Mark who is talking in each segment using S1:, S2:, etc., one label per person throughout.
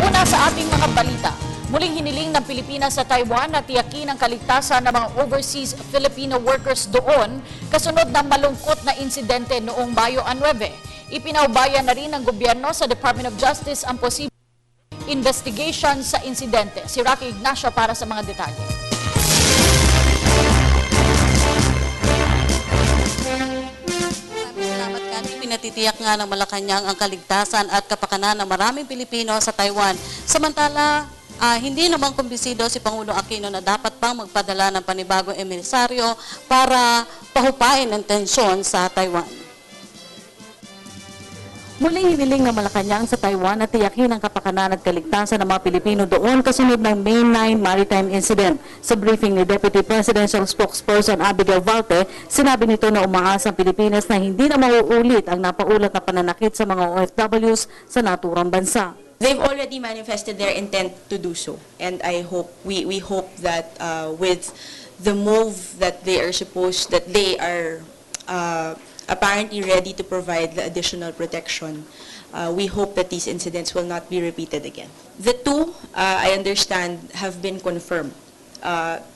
S1: Una sa ating mga balita, muling hiniling ng Pilipinas sa Taiwan na tiyakin ang kaligtasan ng mga overseas Filipino workers doon kasunod ng malungkot na insidente noong Mayo 9. Ipinaubaya na rin ng gobyerno sa Department of Justice ang posibleng investigation sa insidente. Si Rocky Ignacio para sa mga detalye.
S2: Salamat Kani. Pinatitiyak nga ng Malacanang ang kaligtasan at kapakanan ng maraming Pilipino sa Taiwan. Samantala, hindi naman kumbisido si Pangulo Aquino na dapat pang magpadala ng panibagong emisario para pahupain ang tensyon sa Taiwan. Muling hiniling ng Malacanang sa Taiwan na tiyakin ang kapakanan at kaligtasan ng mga Pilipino doon kasunod ng May 9 maritime incident. Sa briefing ni Deputy Presidential Spokesperson Abigail Valte, sinabi nito na umaasa ang Pilipinas na hindi na mauulit ang napaulat na pananakit sa mga OFWs sa naturang bansa.
S3: They've already manifested their intent to do so, and I hope we hope that with the move that they are apparently ready to provide the additional protection, we hope that these incidents will not be repeated again. The two, I understand, have been confirmed.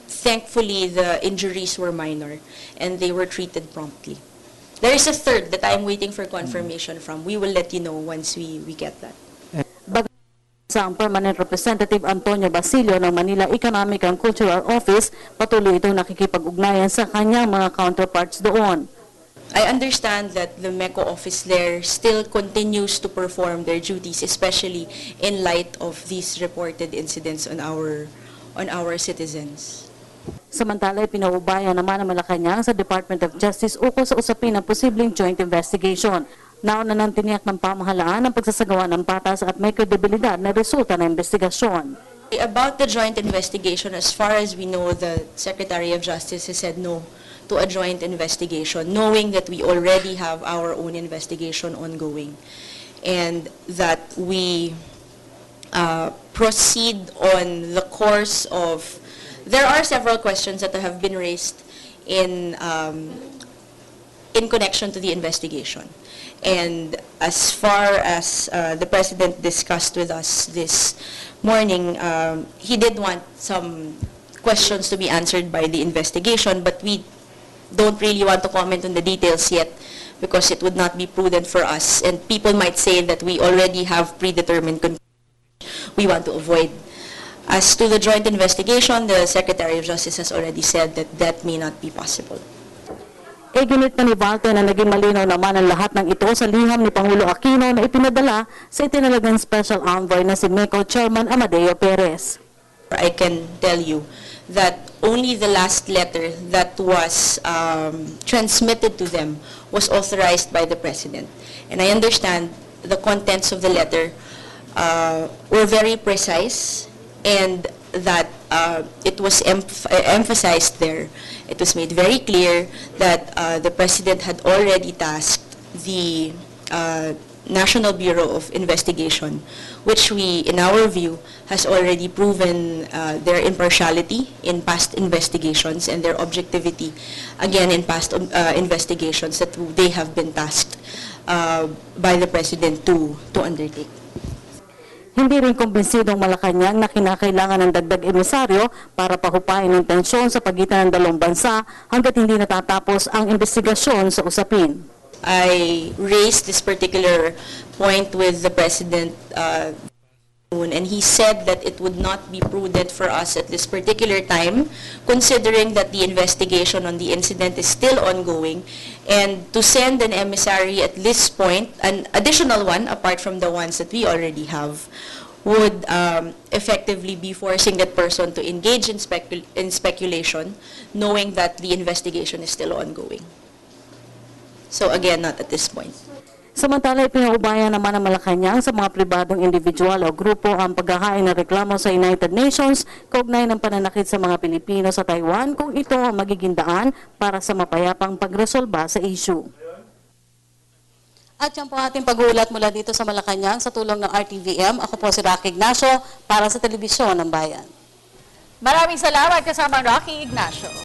S3: Thankfully, the injuries were minor and they were treated promptly. There is a third that I'm waiting for confirmation from. We will let you know once we get that.
S2: Sa ang Permanent Representative Antonio Basilio ng Manila Economic and Cultural Office, patuloy itong nakikipag-ugnayan sa kanyang mga counterparts doon.
S3: I understand that the MECO office there still continues to perform their duties, especially in light of these reported incidents on our citizens.
S2: Samantala, pinaubayan naman ng Malacanang sa Department of Justice ukol sa usapin ng posibleng joint investigation. Nauna nang tiniyak ng pamahalaan ang pagsasagawa ng patas at may kredibilidad na resulta ng investigasyon.
S3: About the joint investigation, as far as we know, the Secretary of Justice has said no to a joint investigation, knowing that we already have our own investigation ongoing, and that we proceed on the course of... There are several questions that have been raised in connection to the investigation. And as far as the President discussed with us this morning, he did want some questions to be answered by the investigation, but we don't really want to comment on the details yet because it would not be prudent for us. And people might say that we already have predetermined conclusions we want to avoid. As to the joint investigation, the Secretary of Justice has already said that that may not be possible.
S2: Ginit na ni Valte na naging malinaw naman ang lahat ng ito sa liham ni Pangulo Aquino na ipinadala sa itinalagang Special Envoy na si MECO Chairman Amadeo Perez.
S3: I can tell you that only the last letter that was transmitted to them was authorized by the President. And I understand the contents of the letter were very precise, and that it was emphasized there. It was made very clear that the President had already tasked the National Bureau of Investigation, which in our view, has already proven their impartiality in past investigations and their objectivity, again, in past investigations that they have been tasked by the President to undertake.
S2: Hindi rin kumbinsidong Malacanang na kinakailangan ng dagdag emisaryo para pahupain ang tensyon sa pagitan ng dalawang bansa hanggat hindi natatapos ang investigasyon sa usapin.
S3: I raised this particular point with the President and he said that it would not be prudent for us at this particular time, considering that the investigation on the incident is still ongoing, and to send an emissary at this point, an additional one apart from the ones that we already have, would effectively be forcing that person to engage in speculation, knowing that the investigation is still ongoing. So again, not at this point.
S2: Samantala, ipinaubaya naman ng Malacanang sa mga pribadong individual o grupo ang paghahain ng reklamo sa United Nations kaugnay ng pananakit sa mga Pilipino sa Taiwan kung ito ang magiging daan para sa mapayapang pagresolba sa issue. At yan po ating pag-uulat mula dito sa Malacanang sa tulong ng RTVM. Ako po si Rocky Ignacio para sa Telebisyon ng Bayan.
S1: Maraming salamat kasama Rocky Ignacio.